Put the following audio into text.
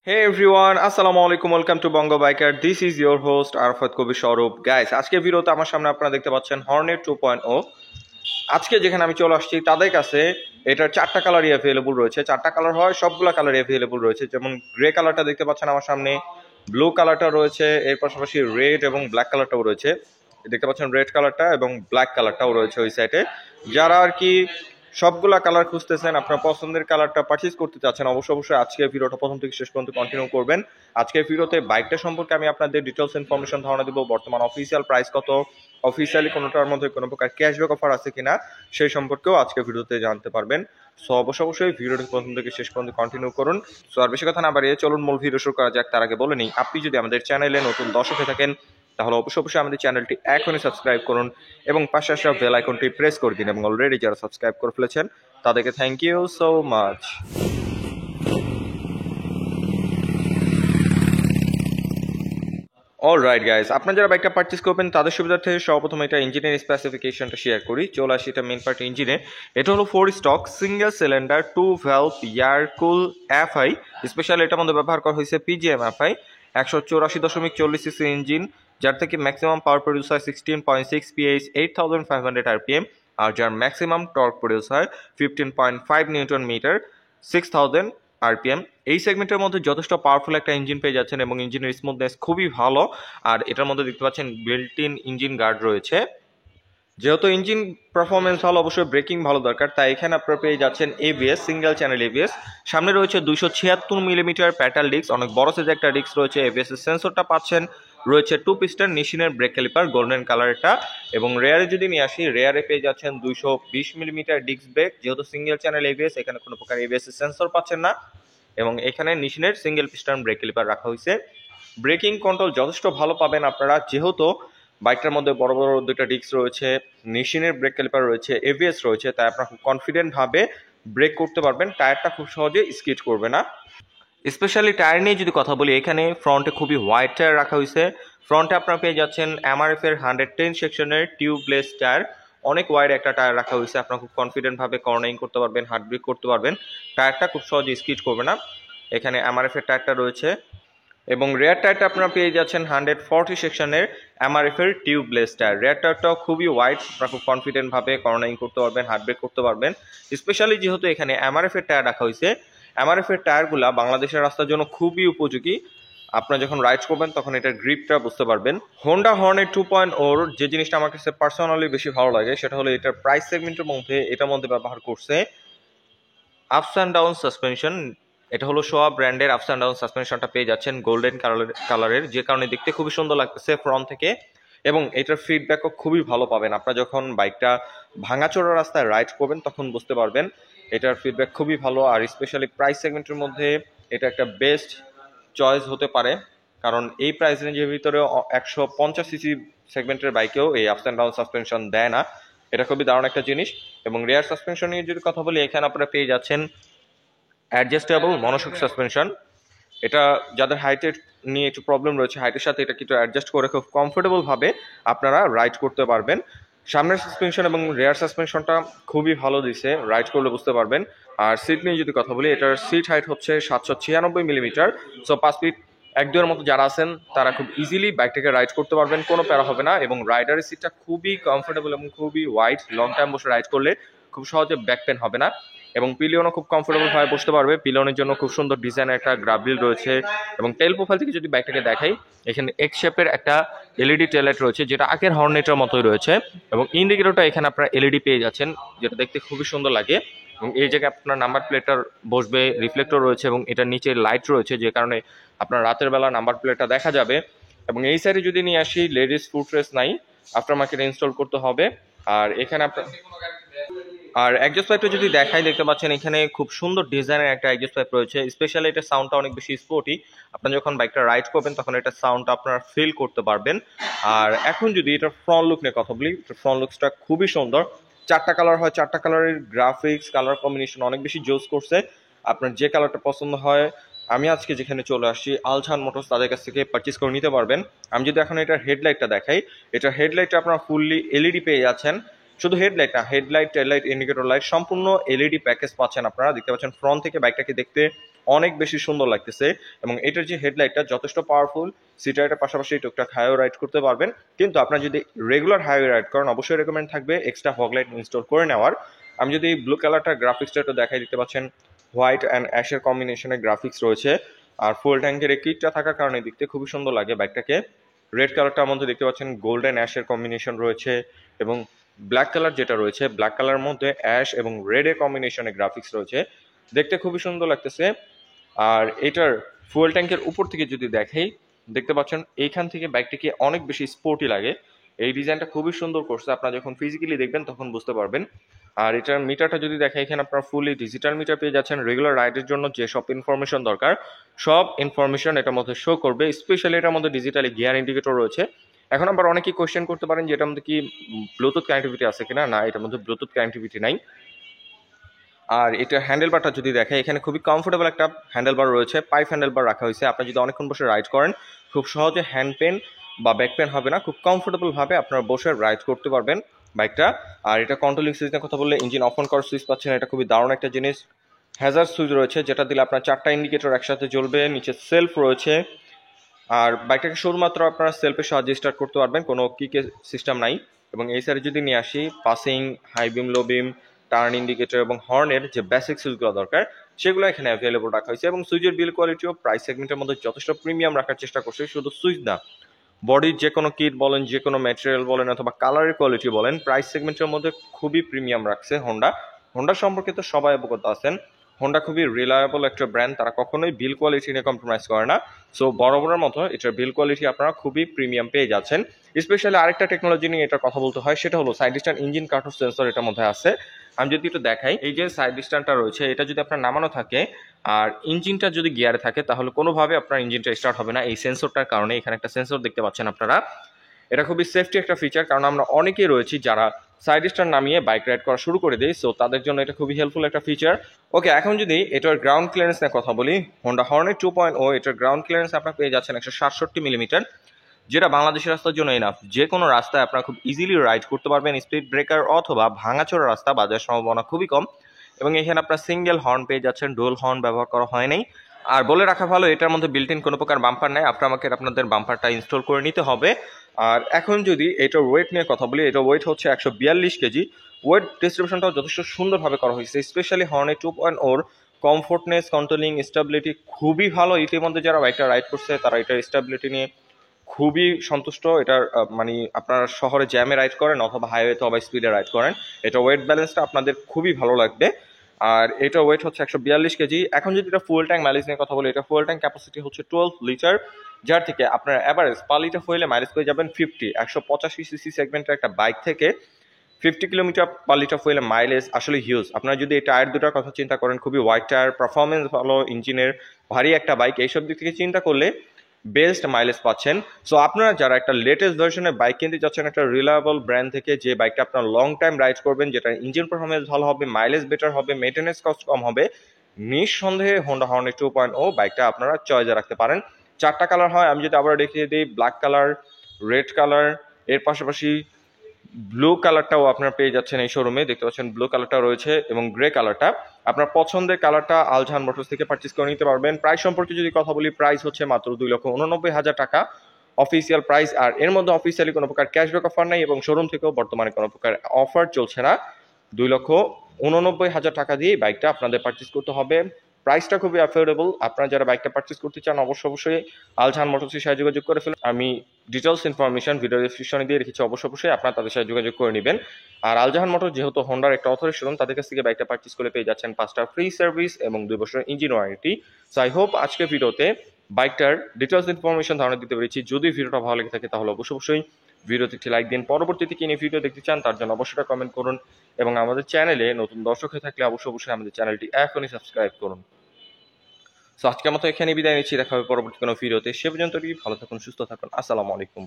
Hey everyone, আসসালামু আলাইকুম, welcome to Banga biker. This is your host Arafat কবি স্বরূপ। গাইস, আজকে ভিডিওতে আমার সামনে আপনারা দেখতে পাচ্ছেন হর্নেট 2.0। আজকে যেখানে আমি চলে আসছি তাদের কাছে এটার চারটা কালারই অ্যাভেলেবল রয়েছে। চারটা কালার হয়, সবগুলো কালারই অ্যাভেলেবল রয়েছে। যেমন গ্রে কালারটা দেখতে পাচ্ছেন আমার সামনে, ব্লু কালারটা রয়েছে, এর পাশাপাশি রেড এবং ব্ল্যাক কালারটাও রয়েছে। দেখতে পাচ্ছেন রেড কালারটা এবং ব্ল্যাক কালারটাও রয়েছে ওই সাইডে। যারা আর কি সবগুলা কালার খুঁজতেছেন, আপনার পছন্দের কালারটা পারচেজ করতে চাচ্ছেন, অবশ্যই আজকের ভিডিওটা প্রথম থেকে শেষ পর্যন্ত কন্টিনিউ করবেন। আজকের ভিডিওতে বাইকটা সম্পর্কে আমি আপনাদের ডিটেলস ইনফরমেশন ধারণা দেবো, বর্তমান অফিসিয়াল প্রাইস কত, অফিসিয়ালি কোনোটার মধ্যে কোনো প্রকার ক্যাশব্যাক অফার আছে কিনা সেই সম্পর্কেও আজকের ভিডিওতে জানতে পারবেন। সো অবশ্যই ভিডিওটি প্রথম থেকে শেষ পর্যন্ত কন্টিনিউ করুন। সো আর বেশি কথা না বাড়িয়ে চলুন মূল ভিডিও শুরু করা যাক। তার আগে বলে নিই, আপনি যদি আমাদের চ্যানেলে নতুন দর্শক হয়ে থাকেন তাহলে অবশ্যই আমাদের চ্যানেলটি এখনই সাবস্ক্রাইব করুন এবং পাশে আসা বেল আইকনটি প্রেস করে দিন। এবং অলরেডি যারা সাবস্ক্রাইব করে ফেলেছেন তাদেরকে thank you so much. Alright guys, আপনারা যারা বাইকটা পারচেজ করবেন তাদের সুবিধার্থে সর্বপ্রথম এটা ইঞ্জিনের স্পেসিফিকেশনটা শেয়ার করি। চলে আসি এটা মেন পার্ট ইঞ্জিনে। এটা হলো 4 stock single cylinder 2 valve air কুল এফআই। স্পেশাল এটার মধ্যে ব্যবহার করা হয়েছে পিজিএম এফআই 184.40 সিসি ইঞ্জিন, যার থেকে ম্যাক্সিমাম পাওয়ার প্রডিউস হয় 16.6 পিএইচ 8500 আরপিএম, আর যার ম্যাক্সিমাম টর্ক প্রডিউস হয় 15.5 নিউটন মিটার 6000 আরপিএম। এই সেগমেন্টের মধ্যে যথেষ্ট পাওয়ারফুল একটা ইঞ্জিন পেয়ে যাচ্ছেন এবং ইঞ্জিনের স্মুথনেস খুবই ভালো। আর এটার মধ্যে দেখতে পাচ্ছেন বিল্ট ইন ইঞ্জিন গার্ড রয়েছে। যেহেতু ইঞ্জিন পারফরমেন্স ভালো, অবশ্যই ব্রেকিং ভালো দরকার, তাই এখানে আপনারা পেয়ে যাচ্ছেন এবিএস, সিঙ্গেল চ্যানেল এবিএস। সামনে রয়েছে 276 মিলিমিটার প্যাটাল ডিস্ক, অনেক বড় সাইজের একটা ডিস্ক রয়েছে। এবিএস এর সেন্সরটা পাচ্ছেন, রয়েছে 2 পিস্টন নিশিনের ব্রেক ক্যালিপার গোল্ডেন কালারটা। এবং রেয়ারে যদি নিয়ে আসি, রেয়ারে পেয়ে যাচ্ছেন 220 মিলিমিটার ডিস্ক ব্রেক। যেহেতু সিঙ্গেল চ্যানেল এবিএস, এখানে কোনো প্রকার এবিএস এর সেন্সর পাচ্ছেন না। এবং এখানে নিশিনের সিঙ্গেল পিস্টন ব্রেক ক্যালিপার রাখা হয়েছে। ব্রেকিং কন্ট্রোল যথেষ্ট ভালো পাবেন আপনারা, যেহেতু বাইকটার মধ্যে বড় বড় দুটো ডিস্ক রয়েছে, নিশিনের ব্রেক ক্যালিপার রয়েছে, এবিএস রয়েছে, তাই আপনারা খুব কনফিডেন্ট ভাবে ব্রেক করতে পারবেন। টায়ারটা খুব সহজে স্কিড করবে না। স্পেশালি টায়ার নিয়ে যদি কথা বলি, এখানে ফ্রন্টে খুবই ওয়াইড টায়ার রাখা হয়েছে। ফ্রন্টে আপনারা পেয়ে যাচ্ছেন এমআরএফ এর 110 সেকশনের টিউবলেস টায়ার, অনেক ওয়াইড একটা টায়ার রাখা হয়েছে। আপনারা খুব কনফিডেন্ট ভাবে কর্নারিং করতে পারবেন, হার্ড ব্রেক করতে পারবেন, টায়ারটা খুব সহজে স্কিড করবে না। এখানে এমআরএফ এর টায়ারটা রয়েছে এবং রেয়ার টায়ারটা আপনারা পেয়ে যাচ্ছেন 140 সেকশনের এমআরএফ এর টিউবলেস টায়ার। রেয়ার টায়ারটাও খুবই ওয়াইড, আপনারা খুব কনফিডেন্ট ভাবে কর্নারিং করতে পারবেন, হার্ড ব্রেক করতে পারবেন। স্পেশালি যেহেতু এখানে এমআরএফ এর টায়ার রাখা হয়েছে, এমআরএফ এর টায়ারগুলা বাংলাদেশের রাস্তার জন্য খুবই উপযোগী। আপনারা যখন রাইড করবেন তখন এটার গ্রিপটা বুঝতে পারবেন। হোন্ডা হর্নেট 2.0 যে জিনিসটা আমার কাছে পার্সোনালি বেশি ভালো লাগে সেটা হলো এটার প্রাইস সেগমেন্টের মধ্যে এটার মধ্যে ব্যবহার করছে আপস অ্যান্ড ডাউন সাসপেনশন। এটা হলো শোয়া ব্র্যান্ডের আপস অ্যান্ড ডাউন সাসপেনশনটা পেয়ে যাচ্ছেন গোল্ডেন কালারের, যে কারণে দেখতে খুবই সুন্দর লাগতেছে ফ্রন্ট থেকে। এবং এটার ফিডব্যাকও খুবই ভালো পাবেন। আপনারা যখন বাইকটা ভাঙাচোরা রাস্তায় রাইড করবেন তখন বুঝতে পারবেন এটার ফিডব্যাক খুবই ভালো। আর স্পেশালি প্রাইস সেগমেন্টের মধ্যে এটা একটা বেস্ট চয়েস হতে পারে, কারণ এই প্রাইস রেঞ্জের ভিতরে 150 সিসি সেগমেন্টের বাইকেও এই আপস অ্যান্ড ডাউন সাসপেনশন দেয় না। এটা খুবই দারুণ একটা জিনিস। এবং রেয়ার সাসপেনশন নিয়ে যদি কথা বলি, এখানে আপনারা পেয়ে যাচ্ছেন অ্যাডজাস্টেবল মনোশক সাসপেনশন। এটা যাদের হাইটের নিয়ে একটু প্রবলেম রয়েছে, হাইটের সাথে এটা কিন্তু অ্যাডজাস্ট করে খুব কমফোর্টেবল ভাবে আপনারা রাইড করতে পারবেন। সামনের সাসপেনশন এবং রেয়ার সাসপেনশনটা খুবই ভালো দিছে, রাইড করলে বুঝতে পারবেন। আর সিট নিয়ে যদি কথা বলি, এটার সিট হাইট হচ্ছে 796 মিলিমিটার। সো 5 ফিট 1-2 মতো যারা আছেন তারা খুব ইজিলি বাইকটাকে রাইড করতে পারবেন, কোনো প্যারা হবে না। এবং রাইডারের সিটটা খুবই কমফোর্টেবল এবং খুবই ওয়াইড, লং টাইম বসে রাইড করলে খুব সহজে ব্যাক পেন হবে না। এবং পিলিয়নও খুব কমফোর্টেবল ভাবে বসতে পারবে। পিলিয়নের জন্য খুব সুন্দর ডিজাইনের একটা গ্রাবিল রয়েছে। এবং টেল প্রোফাইল থেকে যদি বাইকটাকে দেখাই, এখানে এক্স শেপের একটা এলইডি টেললাইট রয়েছে, যেটা আগের হর্নেটের মতোই রয়েছে। এবং ইন্ডিকেটরটা এখানে আপনারা এলইডি পেয়ে যাচ্ছেন, যেটা দেখতে খুবই সুন্দর লাগে। এবং এই জায়গায় আপনার নাম্বার প্লেটটার বসবে, রিফ্লেক্টর রয়েছে এবং এটার নিচে লাইট রয়েছে, যে কারণে আপনার রাতের বেলা নাম্বার প্লেটটা দেখা যাবে। এবং এই সাইডে যদি নিয়ে আসি, লেডিস ফুট রেস্ট নাই, আফটার মার্কেটে ইনস্টল করতে হবে। আর এখানে আপনার আর এক্সজস্ট পাইপটা যদি দেখাই, দেখতে পাচ্ছেন এখানে খুব সুন্দর ডিজাইনের একটা এক্সজস্ট পাইপ রয়েছে। স্পেশালি এটা সাউন্ডটা অনেক বেশি স্পোর্টি, আপনারা যখন বাইকটা রাইড করবেন তখন এটা সাউন্ডটা আপনারা ফিল করতে পারবেন। আর এখন যদি এটা ফ্রন্ট লুক নিয়ে কথা বলি, ফ্রন্ট লুকসটা খুবই সুন্দর। চারটা কালার হয়, চারটা কালারের গ্রাফিক্স কালার কম্বিনেশন অনেক বেশি জোস করছে। আপনার যে কালারটা পছন্দ হয়, আমি আজকে যেখানে চলে আসছি আলছান মোটরস, তাদের কাছ থেকে পারচেস করে নিতে পারবেন। আমি যদি এখন এটার হেডলাইটটা দেখাই, এটার হেডলাইটটা আপনারা ফুললি এলইডি পেয়ে যাচ্ছেন। শুধু হেডলাইট না, হেডলাইট, টেললাইট, ইন্ডিকেটর লাইট সম্পূর্ণ এলইডি প্যাকেজ পাচ্ছেন আপনারা। দেখতে পাচ্ছেন ফ্রন্ট থেকে বাইকটাকে দেখতে অনেক বেশি সুন্দর লাগতেছে এবং এটার যে হেডলাইটটা যথেষ্ট পাওয়ারফুল। সিটি রাইডের পাশাপাশি টুকটাক হাইওয়ে রাইড করতে পারবেন, কিন্তু আপনারা যদি রেগুলার হাইওয়ে রাইড করেন অবশ্যই রেকমেন্ড থাকবে এক্সট্রা ফগ লাইট ইনস্টল করে নেওয়ার। আমি যদি ব্লু কালারটা গ্রাফিক্সটা একটু দেখাই, দিতে পাচ্ছেন হোয়াইট অ্যান্ড অ্যাশের কম্বিনেশনে গ্রাফিক্স রয়েছে। আর ফুল ট্যাঙ্কের এই কিটটা থাকার কারণে দেখতে খুবই সুন্দর লাগে বাইকটাকে। রেড কালারটার মধ্যে দেখতে পাচ্ছেন গোল্ডেন অ্যাশের কম্বিনেশন রয়েছে এবং ব্ল্যাক কালার যেটা রয়েছে, ব্ল্যাক কালারের মধ্যে অ্যাশ এবং রেডের কম্বিনেশনে গ্রাফিক্স রয়েছে, দেখতে খুবই সুন্দর লাগতেছে। আর এটার ফুয়েল ট্যাঙ্কের উপর থেকে যদি দেখাই, দেখতে পাচ্ছেন এইখান থেকে বাইকটিকে অনেক বেশি স্পোর্টি লাগে। এই ডিজাইনটা খুবই সুন্দর করছে, আপনারা যখন ফিজিক্যালি দেখবেন তখন বুঝতে পারবেন। আর এটার মিটারটা যদি দেখাই, এখানে আপনারা ফুলি ডিজিটাল মিটার পেয়ে যাচ্ছেন। রেগুলার রাইডের জন্য যে সব ইনফরমেশন দরকার সব ইনফরমেশন এটার মধ্যে শো করবে। স্পেশালি এটার মধ্যে ডিজিটালি গিয়ার ইন্ডিকেটর রয়েছে। এখন আবার অনেকেই কোয়েশ্চেন করতে পারেন যে এটার মধ্যে কি ব্লুটুথ কানেক্টিভিটি আছে কিনা। না, এটার মধ্যে ব্লুটুথ কানেক্টিভিটি নাই। আর এটা হ্যান্ডেলবারটা যদি দেখে, এখানে খুবই কমফোর্টেবল একটা হ্যান্ডেলবার রয়েছে, পাইপ হ্যান্ডেলবার রাখা হয়েছে। আপনি যদি অনেকক্ষণ বসে রাইড করেন খুব সহজে হ্যান্ড পেন বা ব্যাক পেন হবে না, খুব কমফোর্টেবলভাবে আপনারা বসে রাইড করতে পারবেন বাইকটা। আর এটা কন্ট্রোলিং সুইচের কথা বললে, ইঞ্জিন অফ অন করার সুইচ পাচ্ছেন, এটা খুবই দারুণ একটা জিনিস। হ্যাজার্ড সুইচ রয়েছে যেটা দিলে আপনার 4টা ইন্ডিকেটর একসাথে জ্বলবে। নিচে সেলফ রয়েছে। আর বাইকটাকে শুধুমাত্র আপনারা সেলফের সাহায্যে স্টার্ট করতে পারবেন, কোনো কিকের সিস্টেম নাই। এবং এই সাইডে যদি নিয়ে আসি, পাসিং, হাই বিম, লো বিম, টার্ন ইন্ডিকেটর এবং হর্নের যে বেসিক সুইচগুলো দরকার সেগুলো এখানে অ্যাভেলেবল রাখা হয়েছে। এবং সুইচের বিল কোয়ালিটিও প্রাইস সেগমেন্টের মধ্যে যথেষ্ট প্রিমিয়াম রাখার চেষ্টা করছে। শুধু সুইচ না, বডির যে কোনো কিট বলেন, যে কোনো ম্যাটেরিয়াল বলেন অথবা কালারের কোয়ালিটি বলেন, প্রাইস সেগমেন্টের মধ্যে খুবই প্রিমিয়াম রাখছে হোন্ডা। হোন্ডা সম্পর্কে তো সবাই অবগত আছেন, হোন্ডা খুবই রিলায়েবল একটা ব্র্যান্ড, তারা কখনোই বিল কোয়ালিটি নিয়ে কম্প্রোমাইজ করে না। সো বরাবরের মতো এটার বিল কোয়ালিটি আপনারা খুবই প্রিমিয়াম পেয়ে যাচ্ছেন। স্পেশালি আরেকটা টেকনোলজি নিয়ে এটার কথা বলতে হয়, সেটা হলো সাইড স্ট্যান্ড ইঞ্জিন কাঠোর সেন্সর এটার মধ্যে আছে। আমি যদি একটু দেখাই, এই যে সাইড স্ট্যান্ডটা রয়েছে এটা যদি আপনার নামানো থাকে আর ইঞ্জিনটা যদি গিয়ারে থাকে তাহলে কোনোভাবে আপনার ইঞ্জিনটা স্টার্ট হবে না এই সেন্সরটার কারণে। এখানে একটা সেন্সর দেখতে পাচ্ছেন আপনারা। এটা খুবই সেফটি একটা ফিচার, কারণ আমরা অনেকেই রয়েছি যারা সাইড স্ট্যান্ড নামিয়ে বাইক রাইড করা শুরু করে দিই। সো তাদের জন্য এটা খুবই হেল্পফুল একটা ফিচার। ওকে, এখন যদি এটার গ্রাউন্ড ক্লিয়ারেন্স নিয়ে কথা বলি, হোন্ডা হর্নেট 2.0 এটার গ্রাউন্ড ক্লিয়ারেন্স আপনারা পেয়ে যাচ্ছেন 167 মিলিমিটার, যেটা বাংলাদেশের রাস্তার জন্য এনাফ। যে কোনো রাস্তায় আপনারা খুব ইজিলি রাইড করতে পারবেন। স্পিড ব্রেকার অথবা ভাঙাচোরা রাস্তা বাজার সম্ভাবনা খুবই কম। এবং এখানে আপনার সিঙ্গেল হর্ন পেয়ে যাচ্ছেন, ডুয়াল হর্ন ব্যবহার করা হয় নাই। আর বলে রাখা ভালো, এটার মধ্যে বিল্ট ইন কোনো প্রকার বাম্পার নাই, আপনাদের বাম্পারটা ইনস্টল করে নিতে হবে। আর এখন যদি এটার ওয়েট নিয়ে কথা বলি, এটা ওয়েট হচ্ছে 142 কেজি। ওয়েট ডিস্ট্রিবিউশনটাও যথেষ্ট সুন্দরভাবে করা হয়েছে। স্পেশালি হর্নে 2.0 কমফোর্টনেস, কন্ট্রোলিং, স্টেবিলিটি খুবই ভালো। ইতিমধ্যে যারা বাইকটা রাইড করছে তারা এটার স্টেবিলিটি নিয়ে খুবই সন্তুষ্ট। এটার মানে আপনারা শহরে জ্যামে রাইড করেন অথবা হাইওয়েতে অথবা স্পিডে রাইড করেন, এটা ওয়েট ব্যালেন্সটা আপনাদের খুবই ভালো লাগবে। আর এটা ওয়েট হচ্ছে 142 কেজি। এখন যদি এটা ফুয়েল ট্যাঙ্ক মাইলেজ নিয়ে কথা বলি, এটা ফুয়েল ট্যাঙ্ক ক্যাপাসিটি হচ্ছে 12 লিটার, যার থেকে আপনার অ্যাভারেজ পার লিটার ফুয়েলে মাইলেজ পেয়ে যাবেন 50। 185 সিসি সেগমেন্টের একটা বাইক থেকে 50 কিলোমিটার পার লিটার ফুয়েলে মাইলেজ আসলে হিউজ। আপনারা যদি এই টায়ার দুটার কথা চিন্তা করেন, খুবই ওয়াইড টায়ার, পারফরমেন্স ভালো, ইঞ্জিনের ভারী একটা বাইক, এইসব দিক থেকে চিন্তা করলে বেস্ট মাইলেজ পাচ্ছেন। সো আপনারা যারা একটা লেটেস্ট ভার্সনের বাইক কিনতে যাচ্ছেন একটা রিলায়েবল ব্র্যান্ড থেকে, যে বাইকটা আপনার লং টাইম রাইড করবেন, যেটা ইঞ্জিন পারফরমেন্স ভালো হবে, মাইলেজ বেটার হবে, মেইনটেনেন্স কস্ট কম হবে, নিঃসন্দেহে হোন্ডা হর্নেট 2.0 বাইকটা আপনারা চয়েসে রাখতে পারেন। 4টা কালার হয়, আমি যদি আবার দেখিয়ে দিই, ব্ল্যাক কালার, রেড কালার, এর পাশাপাশি ব্লু কালারটাও আপনারা পেয়ে যাচ্ছেন এই শোরুমে। দেখতে পাচ্ছেন ব্লু কালারটা রয়েছে এবং গ্রে কালারটা। আপনার পছন্দের কালারটা আলজাহান মোটরস থেকে পারচেজ করে নিতে পারবেন। প্রাইস সম্পর্কে যদি কথা বলি, প্রাইস হচ্ছে মাত্র 2,89,000 টাকা অফিসিয়াল প্রাইস। আর এর মধ্যে অফিসিয়ালি কোনো প্রকার ক্যাশব্যাক অফার নেই এবং শোরুম থেকেও বর্তমানে কোনো প্রকার অফার চলছে না। 2,89,000 টাকা দিয়ে বাইকটা আপনাদের পারচেজ করতে হবে। প্রাইসটা খুবই অ্যাফোর্ডেবল। আপনারা যারা বাইকটা পারচেজ করতে চান অবশ্যই আলজাহান মোটরসের সাথে যোগাযোগ করে ফেলুন। আমি ডিটেলস ইনফরমেশন ভিডিও ডেসক্রিপশনে দিয়ে রেখেছি, অবশ্যই আপনারা তাদের সাথে যোগাযোগ করে নেবেন। আর আলজাহান মোটর যেহেতু হোন্ডার একটা অথরাইজড শোরুম, তাদের কাছ থেকে বাইকটা পারচেজ করে পেয়ে যাচ্ছেন 5টা ফ্রি সার্ভিস এবং 2 বছরের engine warranty. So I hope আজকের ভিডিওতে বাইকটার ডিটেলস ইনফরমেশন ধারণা দিতে পেরেছি। যদি ভিডিওটা ভালো লেগে থাকে তাহলে অবশ্যই ভিডিওতে একটি লাইক দিন। পরবর্তীতে কি নিয়ে ভিডিও দেখতে চান তার জন্য অবশ্যই কমেন্ট করুন এবং আমাদের চ্যানেলে নতুন দর্শক হয়ে থাকলে অবশ্যই আমাদের চ্যানেলটি এখনই সাবস্ক্রাইব করুন। সো আজকের মতো এখানে বিদায় নিচ্ছি, দেখা হবে পরবর্তী কোনো ভিডিওতে। সে পর্যন্ত ভালো থাকুন, সুস্থ থাকুন। আসসালামু আলাইকুম।